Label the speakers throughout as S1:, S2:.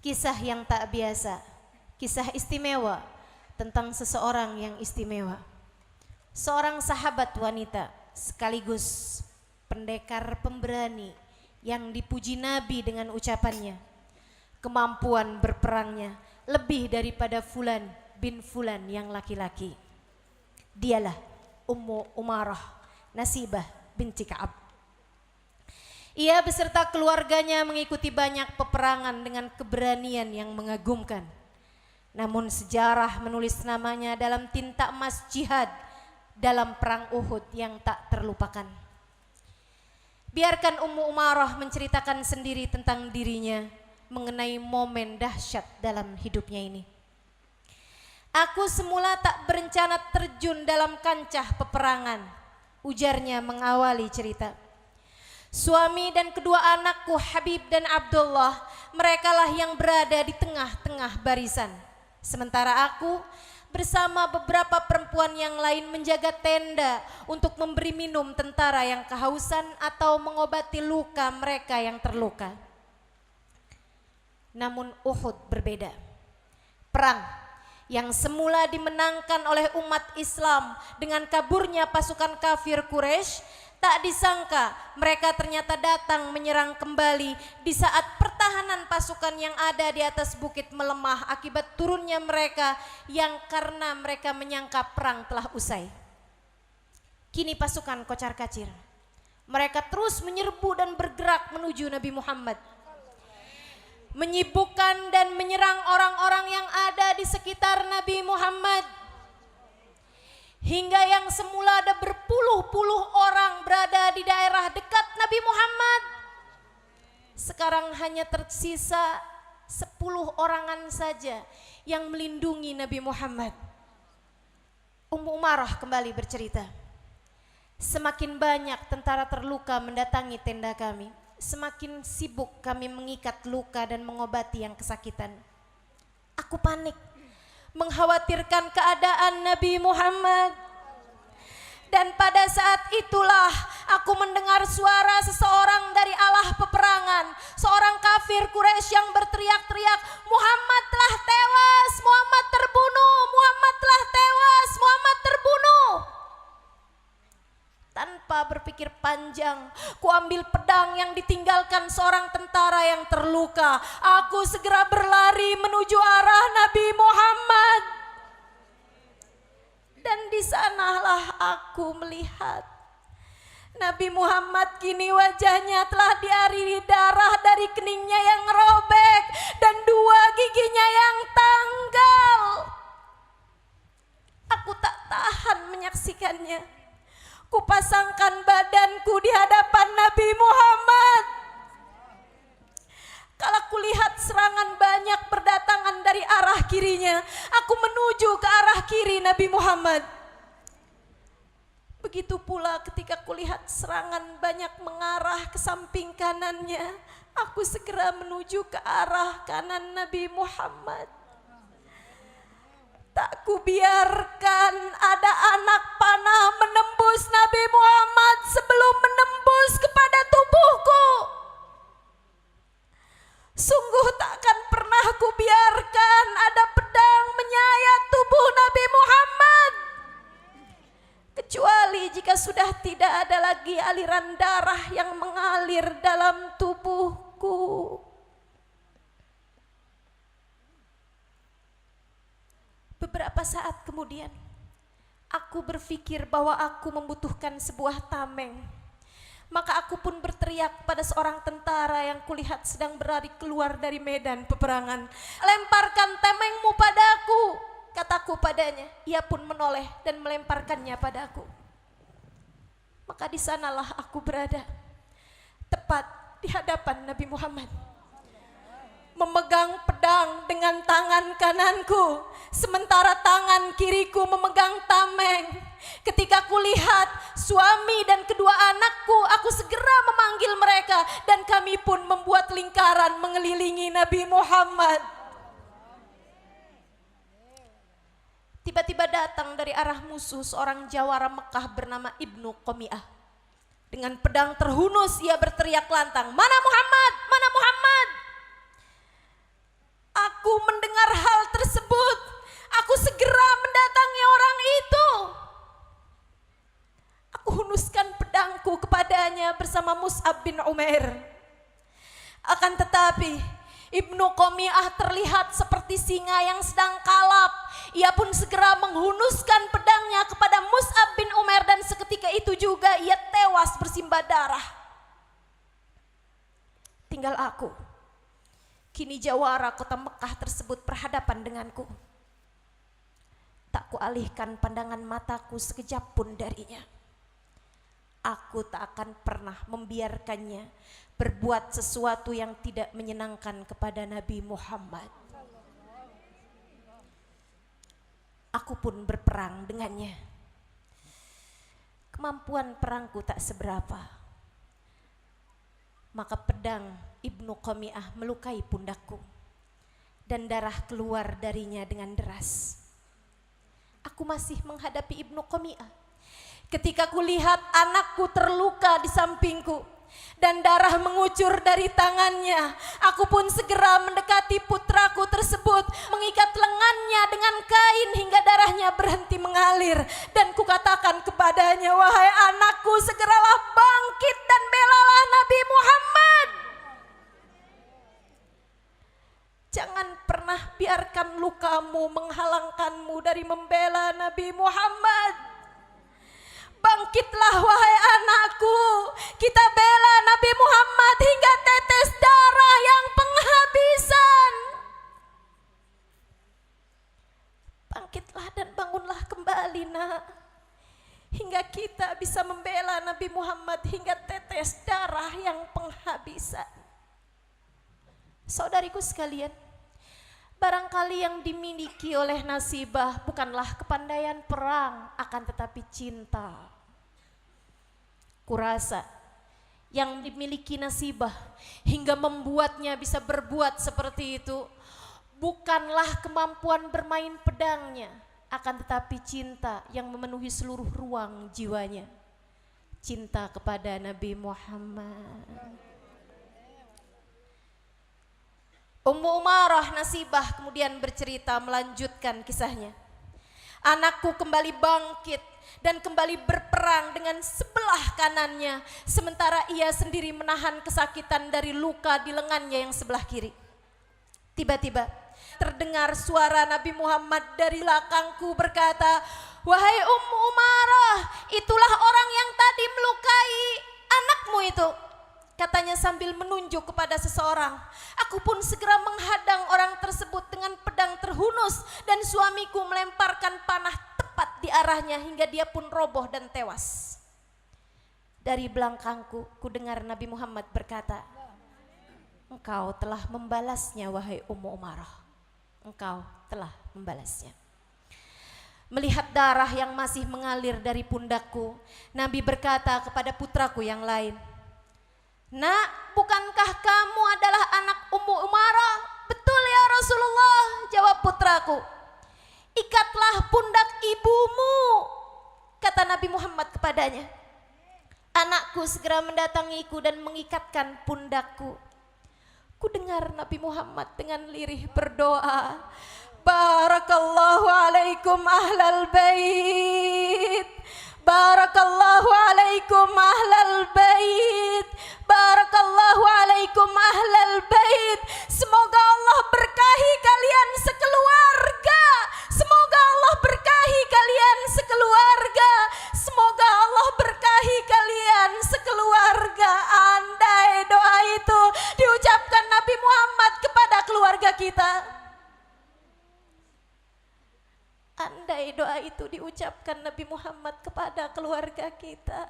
S1: Kisah yang tak biasa, kisah istimewa tentang seseorang yang istimewa. Seorang sahabat wanita sekaligus pendekar pemberani yang dipuji Nabi dengan ucapannya, kemampuan berperangnya lebih daripada Fulan bin Fulan yang laki-laki. Dialah Ummu Umarah Nasibah binti Ka'ab. Ia beserta keluarganya mengikuti banyak peperangan dengan keberanian yang mengagumkan. Namun sejarah menulis namanya dalam tinta emas jihad dalam perang Uhud yang tak terlupakan. Biarkan Ummu Umarah menceritakan sendiri tentang dirinya mengenai momen dahsyat dalam hidupnya ini. Aku semula tak berencana terjun dalam kancah peperangan, ujarnya mengawali cerita. Suami dan kedua anakku Habib dan Abdullah, merekalah yang berada di tengah-tengah barisan. Sementara aku bersama beberapa perempuan yang lain menjaga tenda untuk memberi minum tentara yang kehausan atau mengobati luka mereka yang terluka. Namun Uhud berbeda. Perang yang semula dimenangkan oleh umat Islam dengan kaburnya pasukan kafir Quraisy, tak disangka mereka ternyata datang menyerang kembali di saat pertahanan pasukan yang ada di atas bukit melemah akibat turunnya mereka yang karena mereka menyangka perang telah usai. Kini pasukan kocar-kacir. Mereka terus menyerbu dan bergerak menuju Nabi Muhammad, menyibukkan dan menyerang orang-orang yang ada di sekitar Nabi Muhammad. Hingga yang semula ada berpuluh-puluh orang berada di daerah dekat Nabi Muhammad, sekarang hanya tersisa 10 orangan saja yang melindungi Nabi Muhammad. Ummu Umarah kembali bercerita, semakin banyak tentara terluka mendatangi tenda kami, semakin sibuk kami mengikat luka dan mengobati yang kesakitan. Aku panik, mengkhawatirkan keadaan Nabi Muhammad. Dan pada saat itulah aku mendengar suara seseorang dari alah peperangan, seorang kafir Quraisy yang berteriak-teriak, Muhammad telah tewas, Muhammad terbunuh, Muhammad telah tewas, Muhammad terbunuh. Tanpa berpikir panjang, ku ambil pedang yang ditinggalkan seorang tentara yang terluka. Aku segera berlari menuju arah Nabi Muhammad. Dan di sanalah aku melihat Nabi Muhammad kini wajahnya telah diairi darah dari keningnya yang robek dan 2 giginya yang tanggal. Aku tak tahan menyaksikannya. Kupasangkan badanku di hadapan Nabi Muhammad. Kalau kulihat serangan banyak berdatangan dari arah kirinya, aku menuju ke arah kiri Nabi Muhammad. Begitu pula ketika kulihat serangan banyak mengarah ke samping kanannya, aku segera menuju ke arah kanan Nabi Muhammad. Tak kubiarkan ada anak panah menembus Nabi Muhammad sebelum menembus kepada tubuhku. Sungguh takkan pernah kubiarkan ada pedang menyayat tubuh Nabi Muhammad, kecuali jika sudah tidak ada lagi aliran darah yang mengalir dalam tubuhku. Beberapa saat kemudian, aku berpikir bahwa aku membutuhkan sebuah tameng. Maka aku pun berteriak pada seorang tentara yang kulihat sedang berlari keluar dari medan peperangan. Lemparkan tamengmu padaku, kataku padanya. Ia pun menoleh dan melemparkannya padaku. Maka di sanalah aku berada, tepat di hadapan Nabi Muhammad, memegang pedang dengan tangan kananku, sementara tangan kiriku memegang tameng. Ketika kulihat suami dan kedua anakku, aku segera memanggil mereka dan kami pun membuat lingkaran mengelilingi Nabi Muhammad. Tiba-tiba datang dari arah musuh seorang jawara Mekah bernama Ibnu Qami'ah. Dengan pedang terhunus ia berteriak lantang, "Mana Muhammad? Mana Muhammad?" bersama Mus'ab bin Umair. Akan tetapi Ibnu Qami'ah terlihat seperti singa yang sedang kalap. Ia pun segera menghunuskan pedangnya kepada Mus'ab bin Umair dan seketika itu juga ia tewas bersimbah darah. Tinggal aku. Kini jawara kota Mekah tersebut berhadapan denganku. Tak kualihkan pandangan mataku sekejap pun darinya. Aku tak akan pernah membiarkannya berbuat sesuatu yang tidak menyenangkan kepada Nabi Muhammad. Aku pun berperang dengannya. Kemampuan perangku tak seberapa. Maka pedang Ibnu Qami'ah melukai pundakku dan darah keluar darinya dengan deras. Aku masih menghadapi Ibnu Qami'ah ketika kulihat anakku terluka di sampingku dan darah mengucur dari tangannya. Aku pun segera mendekati putraku tersebut, mengikat lengannya dengan kain hingga darahnya berhenti mengalir, dan kukatakan kepadanya, wahai anakku, segeralah bangkit dan belalah Nabi Muhammad. Jangan pernah biarkan lukamu menghalangkanmu dari membela Nabi Muhammad. Bangkitlah wahai anakku, kita bela Nabi Muhammad hingga tetes darah yang penghabisan. Bangkitlah dan bangunlah kembali nak, hingga kita bisa membela Nabi Muhammad hingga tetes darah yang penghabisan. Saudariku sekalian, barangkali yang dimiliki oleh Nasibah bukanlah kepandaian perang, akan tetapi cinta. Kurasa yang dimiliki Nasibah hingga membuatnya bisa berbuat seperti itu bukanlah kemampuan bermain pedangnya, akan tetapi cinta yang memenuhi seluruh ruang jiwanya. Cinta kepada Nabi Muhammad. Ummu Umarah Nasibah kemudian bercerita, melanjutkan kisahnya. Anakku kembali bangkit dan kembali berperang dengan sebelah kanannya, sementara ia sendiri menahan kesakitan dari luka di lengannya yang sebelah kiri. Tiba-tiba terdengar suara Nabi Muhammad dari belakangku berkata, wahai Ummu Umarah, itulah orang yang tadi melukai anakmu itu. Katanya sambil menunjuk kepada seseorang. Aku pun segera menghadang orang tersebut dengan pedang terhunus dan suamiku melemparkan panah tepat di arahnya hingga dia pun roboh dan tewas. Dari belakangku kudengar Nabi Muhammad berkata, engkau telah membalasnya wahai Ummu Umarah. Engkau telah membalasnya. Melihat darah yang masih mengalir dari pundakku, Nabi berkata kepada putraku yang lain, nak, bukankah kamu adalah anak Ummu Umarah? Betul ya Rasulullah, jawab putraku. Ikatlah pundak ibumu, kata Nabi Muhammad kepadanya. Anakku segera mendatangiku dan mengikatkan pundakku. Ku dengar Nabi Muhammad dengan lirih berdoa, barakallahu alaikum ahlal bait, barakallahu alaikum ahlal bait, barakallahu alaikum ahlal bait. Semoga Allah berkahi kalian sekeluarga. Semoga Allah berkahi kalian sekeluarga. Semoga Allah berkahi kalian sekeluarga. Andai doa itu diucapkan Nabi Muhammad kepada keluarga kita. Andai doa itu diucapkan Nabi Muhammad kepada keluarga kita.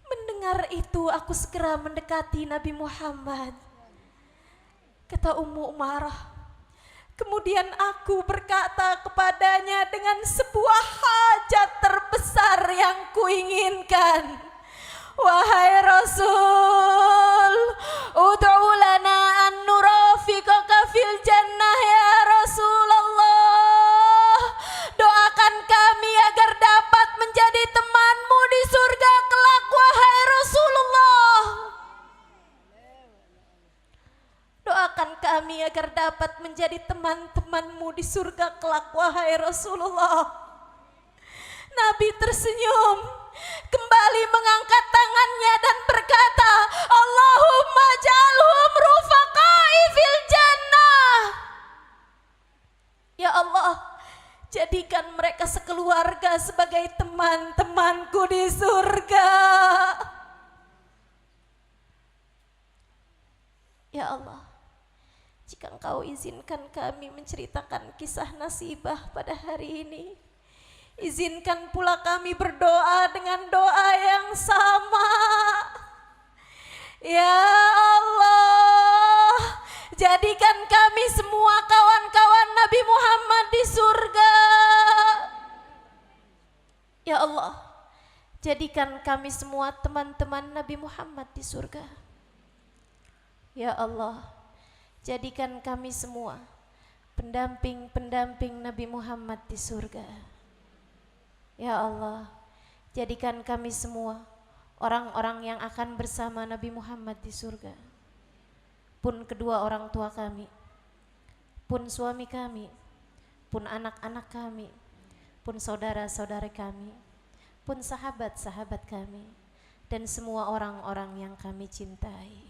S1: Mendengar itu aku segera mendekati Nabi Muhammad. Kata Ummu Umarah, kemudian aku berkata kepadanya dengan sebuah hajat terbesar yang kuinginkan. Wahai Rasul, ud'u lana an nurafiqaka fil jannah ya Rasulullah. Doakan kami agar dapat menjadi temanmu di surga kelak wahai Rasulullah. Doakan kami agar dapat menjadi teman-temanmu di surga kelak wahai Rasulullah. Nabi tersenyum. kembali mengangkat tangannya dan berkata, Allahumma ja'alhum rufaqai fil jannah. Ya Allah, jadikan mereka sekeluarga sebagai teman-temanku di surga. Ya Allah, jika Engkau izinkan kami menceritakan kisah Nasibah pada hari ini, izinkan pula kami berdoa dengan doa yang sama. Ya Allah, jadikan kami semua kawan-kawan Nabi Muhammad di surga. Ya Allah, jadikan kami semua teman-teman Nabi Muhammad di surga. Ya Allah, jadikan kami semua pendamping-pendamping Nabi Muhammad di surga. Ya Allah, jadikan kami semua orang-orang yang akan bersama Nabi Muhammad di surga. Pun kedua orang tua kami, pun suami kami, pun anak-anak kami, pun saudara-saudara kami, pun sahabat-sahabat kami, dan semua orang-orang yang kami cintai.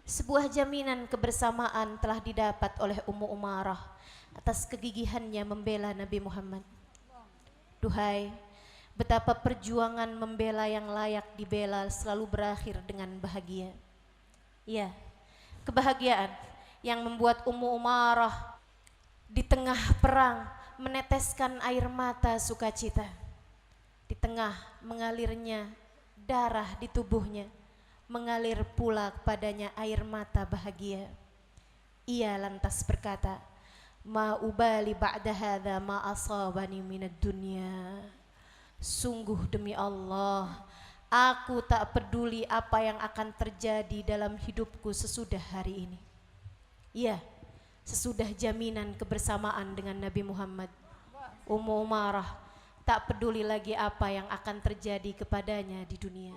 S1: Sebuah jaminan kebersamaan telah didapat oleh Ummu Umarah atas kegigihannya membela Nabi Muhammad. Duhai, betapa perjuangan membela yang layak dibela selalu berakhir dengan bahagia. Ya, kebahagiaan yang membuat Ummu Umarah di tengah perang meneteskan air mata sukacita. Di tengah mengalirnya darah di tubuhnya, mengalir pula kepadanya air mata bahagia. Ia lantas berkata, ma ubali ba'da hadha ma asabani minad dunya. Sungguh demi Allah, aku tak peduli apa yang akan terjadi dalam hidupku sesudah hari ini. Ya, sesudah jaminan kebersamaan dengan Nabi Muhammad, Ummu Umarah tak peduli lagi apa yang akan terjadi kepadanya di dunia.